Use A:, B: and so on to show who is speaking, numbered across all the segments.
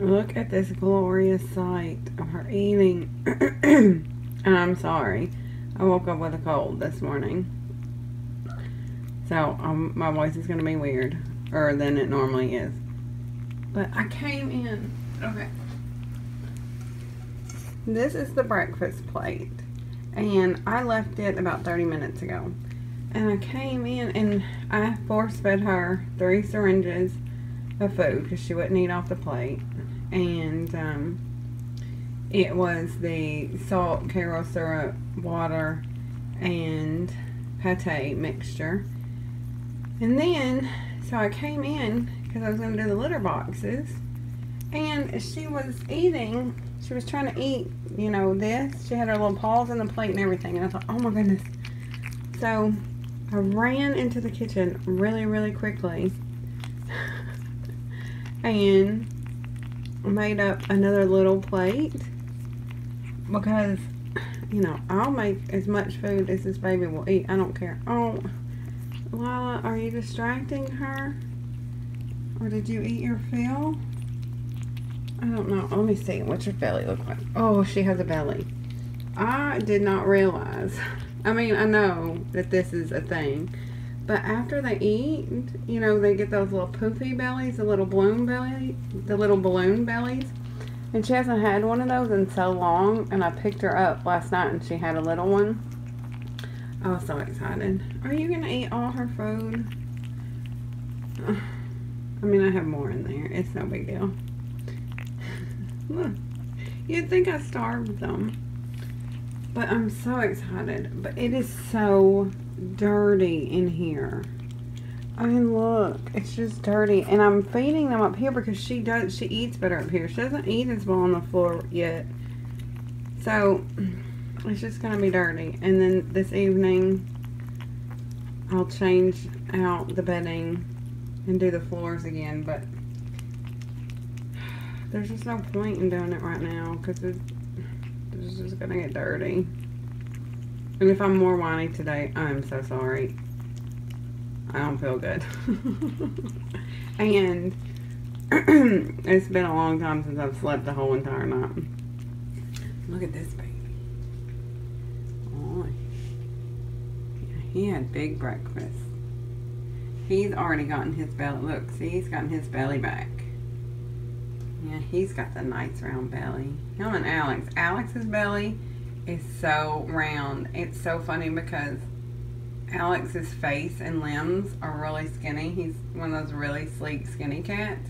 A: Look at this glorious sight of her eating. And I'm sorry, I woke up with a cold this morning, so my voice is gonna be weird, or than it normally is. But I came in. Okay, this is the breakfast plate, and I left it about 30 minutes ago. And I came in and I force fed her 3 syringes of food because she wouldn't eat off the plate. And it was the salt, Karo syrup, water, and pate mixture. And then, so I came in because I was going to do the litter boxes. And she was eating, she was trying to eat, you know, this. She had her little paws in the plate and everything. And I thought, oh my goodness. So I ran into the kitchen really, really quickly and made up another little plate because, you know, I'll make as much food as this baby will eat. I don't care. Oh, Lila, are you distracting her? Or did you eat your fill? I don't know. Let me see. What's your belly look like? Oh, she has a belly. I did not realize. I mean, I know that this is a thing, but after they eat, you know, they get those little poofy bellies, the little balloon bellies, and she hasn't had one of those in so long, and I picked her up last night, and she had a little one. I was so excited. Are you going to eat all her food? I mean, I have more in there. It's no big deal. Look, you'd think I starved them. But I'm so excited. But it is so dirty in here. I mean, look. It's just dirty. And I'm feeding them up here because she eats better up here. She doesn't eat as well on the floor yet. So, it's just going to be dirty. And then this evening, I'll change out the bedding and do the floors again. But there's just no point in doing it right now because it's just gonna get dirty. And if I'm more whiny today, I'm so sorry. I don't feel good. And it's been a long time since I've slept the whole entire night. Look at this baby. Oh, yeah, he had big breakfast. He's already gotten his belly. Look, see, he's gotten his belly back. Yeah, he's got the nice round belly. Him and Alex. Alex's belly is so round. It's so funny because Alex's face and limbs are really skinny. He's one of those really sleek, skinny cats.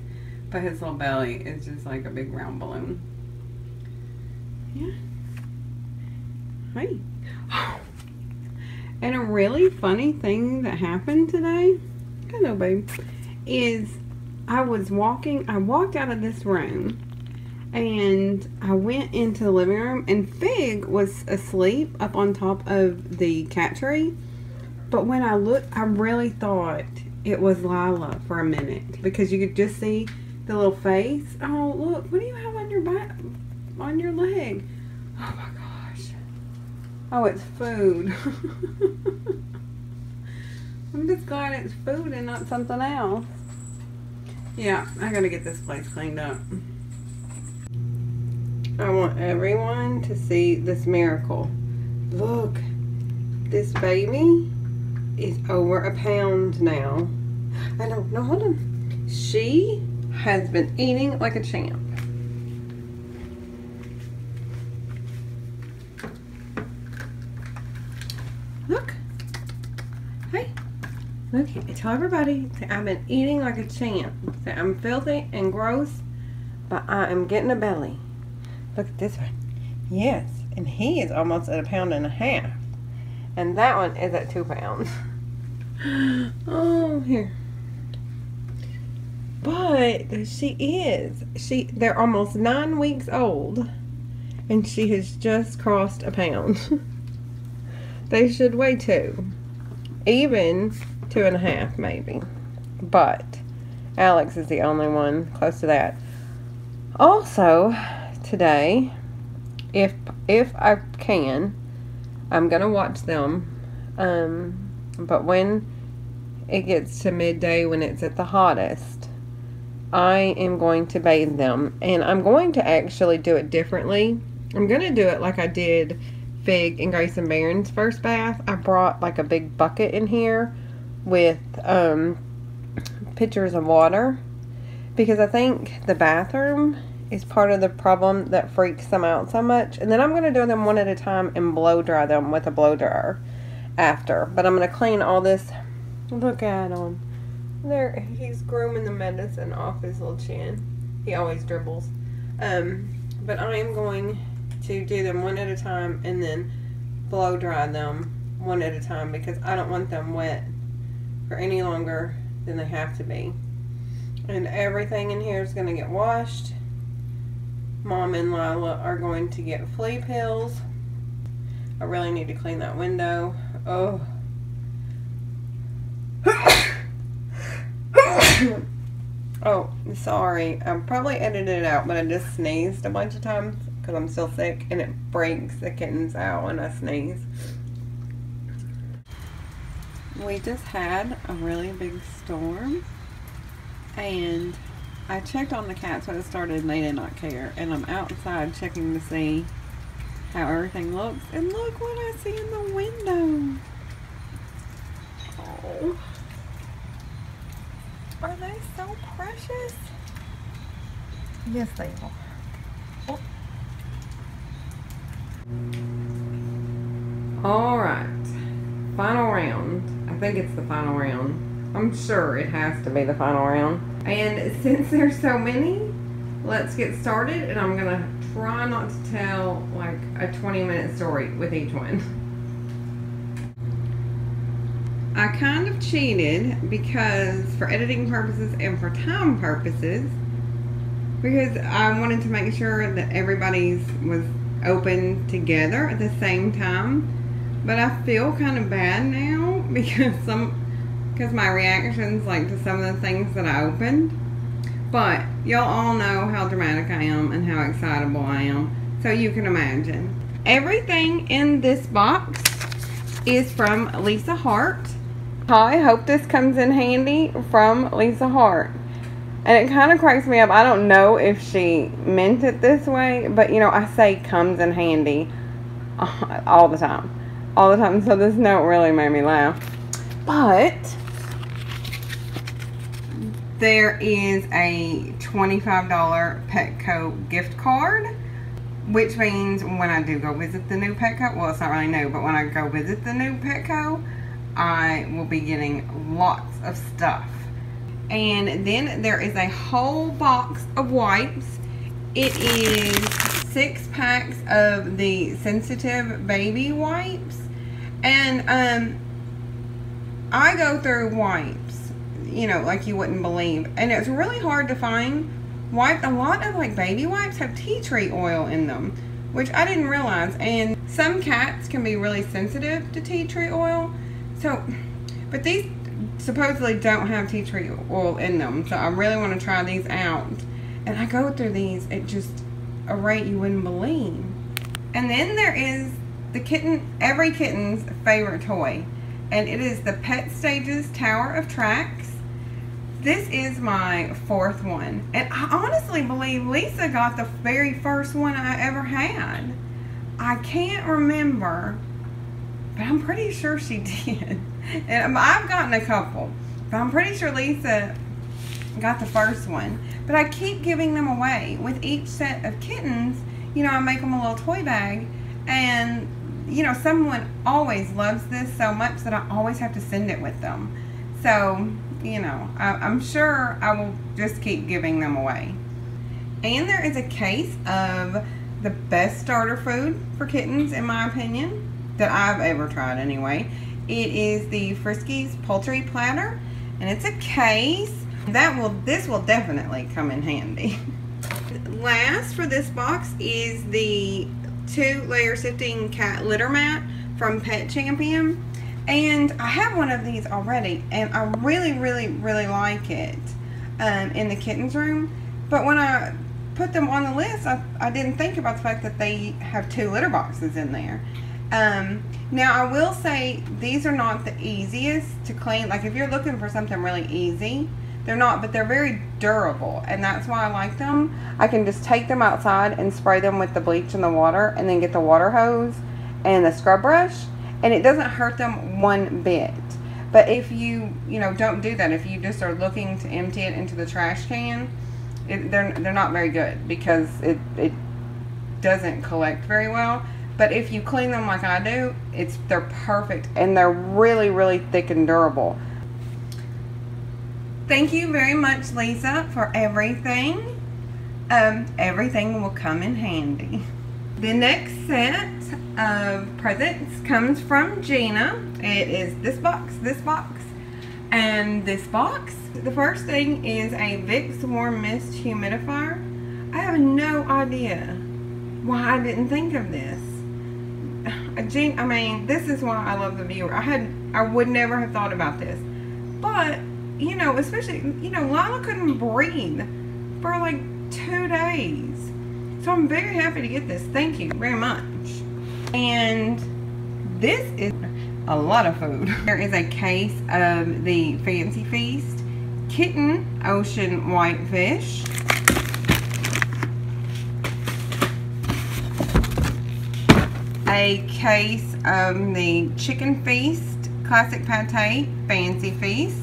A: But his little belly is just like a big round balloon. Yeah. Hey. And a really funny thing that happened today, hello babe, is I walked out of this room and I went into the living room and Fig was asleep up on top of the cat tree. But when I looked, I really thought it was Lila for a minute because you could just see the little face. Oh, look, what do you have on your back, on your leg? Oh my gosh. Oh, it's food. I'm just glad it's food and not something else. Yeah, I gotta get this place cleaned up. I want everyone to see this miracle. Look, this baby is over a pound now. I don't know, hold on. She has been eating like a champ. Look. Hey. Look, tell everybody that I've been eating like a champ. That I'm filthy and gross, but I am getting a belly. Look at this one. Yes, and he is almost at 1.5 pounds. And that one is at 2 pounds. Oh, here. But she is. They're almost 9 weeks old. And she has just crossed 1 pound. They should weigh 2. Even 2.5 maybe. But Alex is the only one close to that. Also, today, if I can, I'm gonna watch them. But when it gets to midday, when it's at the hottest, I am going to bathe them. And I'm going to actually do it differently. I'm going to do it like I did Fig and Grace and Baron's first bath. I brought like a big bucket in here with pitchers of water, because I think the bathroom is part of the problem that freaks them out so much. And then I'm going to do them one at a time and blow dry them with a blow dryer after. But I'm going to clean all this. Look at him. There, he's grooming the medicine off his little chin. He always dribbles. But I am going to do them one at a time and then blow dry them one at a time, because I don't want them wet for any longer than they have to be. And everything in here is going to get washed. Mom and Lila are going to get flea pills. I really need to clean that window. Oh. Oh, sorry. I probably edited it out, but I just sneezed a bunch of times because I'm still sick, and it breaks the kittens out when I sneeze. We just had a really big storm, and I checked on the cats when it started and they did not care, and I'm outside checking to see how everything looks, and look what I see in the window. Oh, are they so precious? Yes, they are. Oh. All right, final round. I think it's the final round. I'm sure it has to be the final round. And since there's so many, let's get started, and I'm gonna try not to tell like a 20-minute story with each one. I kind of cheated because, for editing purposes and for time purposes, because I wanted to make sure that everybody's was open together at the same time. But I feel kind of bad now because my reactions like to some of the things that I opened. But y'all all know how dramatic I am and how excitable I am, so you can imagine. Everything in this box is from Lisa Hart. I hope this comes in handy, from Lisa Hart. And it kind of cracks me up. I don't know if she meant it this way, but you know, I say comes in handy all the time. All the time, so this note really made me laugh. But there is a $25 Petco gift card, which means when I do go visit the new Petco, well, it's not really new, but when I go visit the new Petco, I will be getting lots of stuff. And then there is a whole box of wipes. It is 6 packs of the sensitive baby wipes. And I go through wipes, you know, like you wouldn't believe. And it's really hard to find wipes. A lot of like baby wipes have tea tree oil in them, which I didn't realize. And some cats can be really sensitive to tea tree oil. So, but these supposedly don't have tea tree oil in them. So I really want to try these out. And I go through these at just a rate you wouldn't believe. And then there is the kitten, every kitten's favorite toy. And it is the Pet Stages Tower of Tracks. This is my 4th one. And I honestly believe Lisa got the very first one I ever had. I can't remember, but I'm pretty sure she did. And I've gotten a couple, but I'm pretty sure Lisa got the first one. But I keep giving them away. With each set of kittens, you know, I make them a little toy bag. And, you know, someone always loves this so much that I always have to send it with them. So, you know, I'm sure I will just keep giving them away. And there is a case of the best starter food for kittens, in my opinion, that I've ever tried anyway. It is the Friskies Poultry Platter, and it's a case. This will definitely come in handy. Last for this box is the 2-layer sifting cat litter mat from Pet Champion. And I have one of these already, and I really, really, really like it in the kittens room. But when I put them on the list, I didn't think about the fact that they have 2 litter boxes in there. Now I will say these are not the easiest to clean. Like if you're looking for something really easy, They're not, but they're very durable, and that's why I like them. I can just take them outside and spray them with the bleach in the water, and then get the water hose and the scrub brush, and it doesn't hurt them one bit. But if you don't do that, if you just are looking to empty it into the trash can, they're not very good, because it doesn't collect very well. But if you clean them like I do, they're perfect, and they're really, really thick and durable. Thank you very much, Lisa, for everything. Everything will come in handy. The next set of presents comes from Gina. It is this box, and this box. The first thing is a Vicks Warm Mist Humidifier. I have no idea why I didn't think of this. I mean, this is why I love the viewer. I would never have thought about this. But, especially, Lila couldn't breathe for like 2 days. So I'm very happy to get this. Thank you very much. And this is a lot of food. There is a case of the Fancy Feast Kitten Ocean Whitefish. A case of the Chicken Feast Classic Pate Fancy Feast.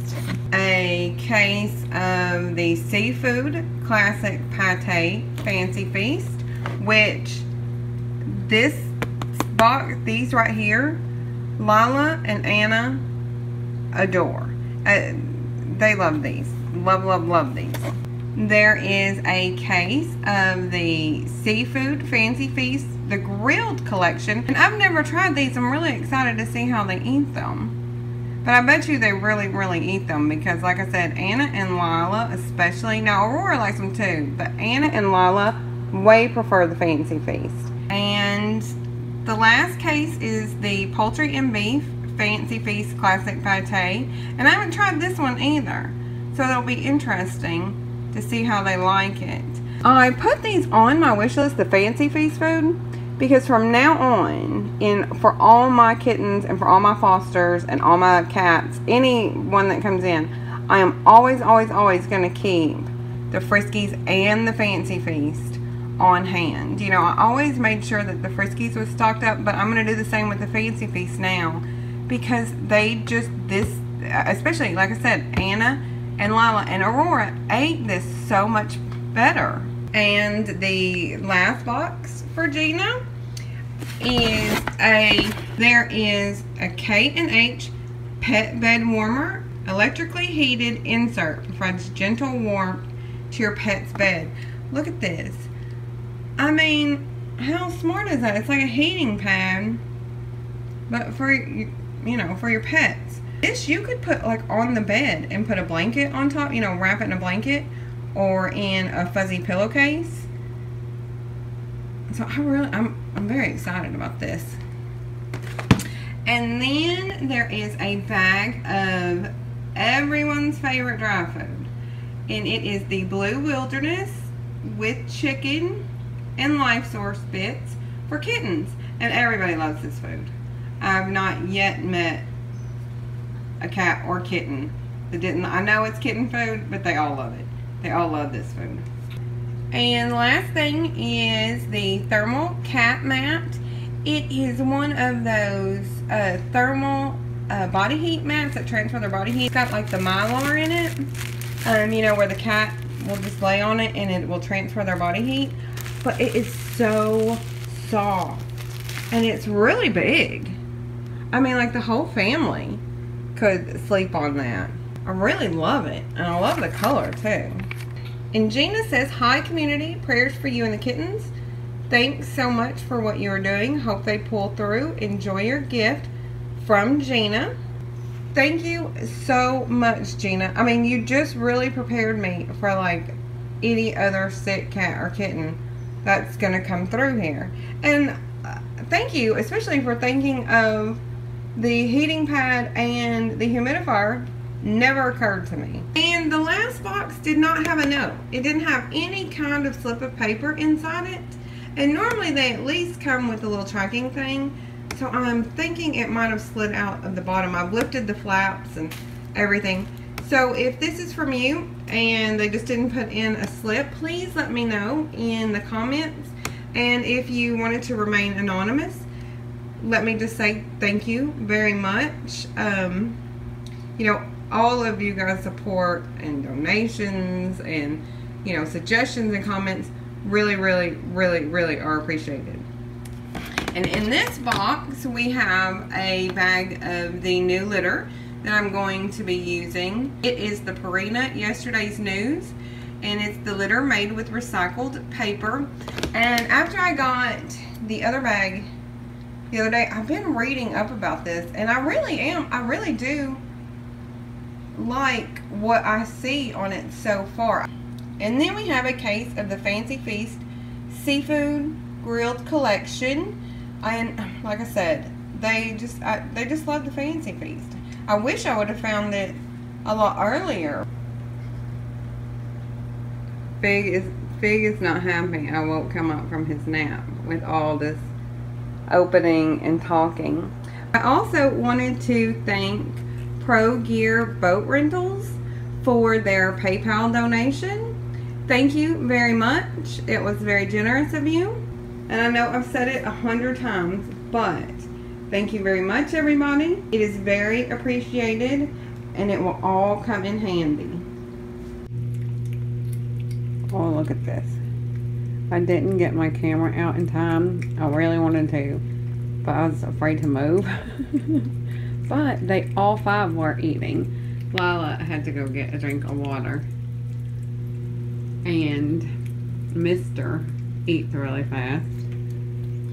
A: A case of the Seafood Classic Pate Fancy Feast, which this box, these right here, Lila and Anna adore. They love these. Love, love, love these. There is a case of the Seafood Fancy Feast, the grilled collection. And I've never tried these. I'm really excited to see how they eat them. But I bet you they really, really eat them, because like I said, Anna and Lila especially, now Aurora likes them too, but Anna and Lila way prefer the Fancy Feast. And the last case is the Poultry and Beef Fancy Feast Classic Pate. And I haven't tried this one either, so it'll be interesting to see how they like it. I put these on my wish list, the Fancy Feast food, because from now on, for all my kittens and for all my fosters and all my cats, anyone that comes in, I am always, always, always going to keep the Friskies and the Fancy Feast on hand. I always made sure that the Friskies was stocked up, but I'm going to do the same with the Fancy Feast now, because they just, especially, like I said, Anna and Lila and Aurora ate this so much better. And the last box for Gina is there is a K&H pet bed warmer, electrically heated insert, provides gentle warmth to your pet's bed. Look at this. I mean, how smart is that? It's like a heating pad, but for for your pets. This you could put like on the bed and put a blanket on top, wrap it in a blanket or in a fuzzy pillowcase. So I'm very excited about this. And then there is a bag of everyone's favorite dry food, and it is the Blue Wilderness with chicken and Life Source bits for kittens, and everybody loves this food. I've not yet met a cat or kitten that didn't. I know it's kitten food, but they all love it. They all love this food. And the last thing is the thermal cat mat. It is one of those thermal body heat mats that transfer their body heat. It's got like the Mylar in it, where the cat will just lay on it and it will transfer their body heat. But it is so soft, and it's really big. I mean, like the whole family could sleep on that. I really love it, and I love the color too. And Gina says, "Hi community, prayers for you and the kittens. Thanks so much for what you are doing. Hope they pull through. Enjoy your gift from Gina." Thank you so much, Gina. I mean, you just really prepared me for like any other sick cat or kitten that's gonna come through here. And thank you, especially for thinking of the heating pad and the humidifier. Never occurred to me. And the last box did not have a note. It didn't have any kind of slip of paper inside it. And normally they at least come with a little tracking thing. So I'm thinking it might have slid out of the bottom. I've lifted the flaps and everything. So if this is from you and they just didn't put in a slip, please let me know in the comments. And if you wanted to remain anonymous, let me just say thank you very much. You know, all of you guys' support and donations and, you know, suggestions and comments really are appreciated. And in this box we have a bag of the new litter that I'm going to be using. It is the Purina Yesterday's News, and it's the litter made with recycled paper. And after I got the other bag the other day, I've been reading up about this, and I really do like what I see on it so far. And then we have a case of the Fancy Feast Seafood Grilled Collection. And like I said, they just love the Fancy Feast. I wish I would have found it a lot earlier. Fig is not happy I won't come up from his nap with all this opening and talking. I also wanted to thank Pro Gear Boat Rentals for their PayPal donation. Thank you very much. It was very generous of you. And I know I've said it 100 times, but thank you very much, everybody. It is very appreciated, and it will all come in handy. Oh, look at this. I didn't get my camera out in time. I really wanted to, but I was afraid to move. But they all 5 were eating. Lila had to go get a drink of water. And Mr. eats really fast.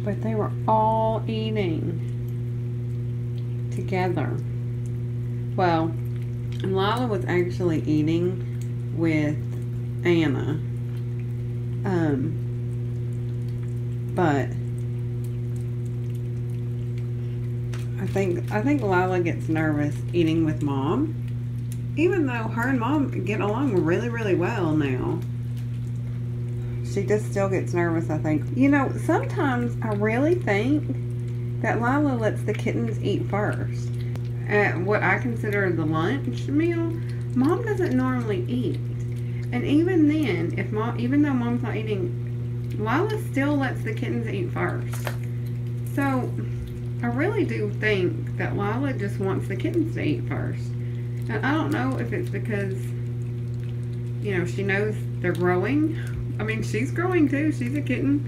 A: But they were all eating together. Well, Lila was actually eating with Anna. But I think Lila gets nervous eating with Mom. Even though her and Mom get along really well now. She just still gets nervous, I think. You know, sometimes I really think that Lila lets the kittens eat first. At what I consider the lunch meal, Mom doesn't normally eat. And even then, even though Mom's not eating, Lila still lets the kittens eat first. So, I really do think that Lila just wants the kittens to eat first. And I don't know if it's because, you know, she knows they're growing. I mean, she's growing too. She's a kitten.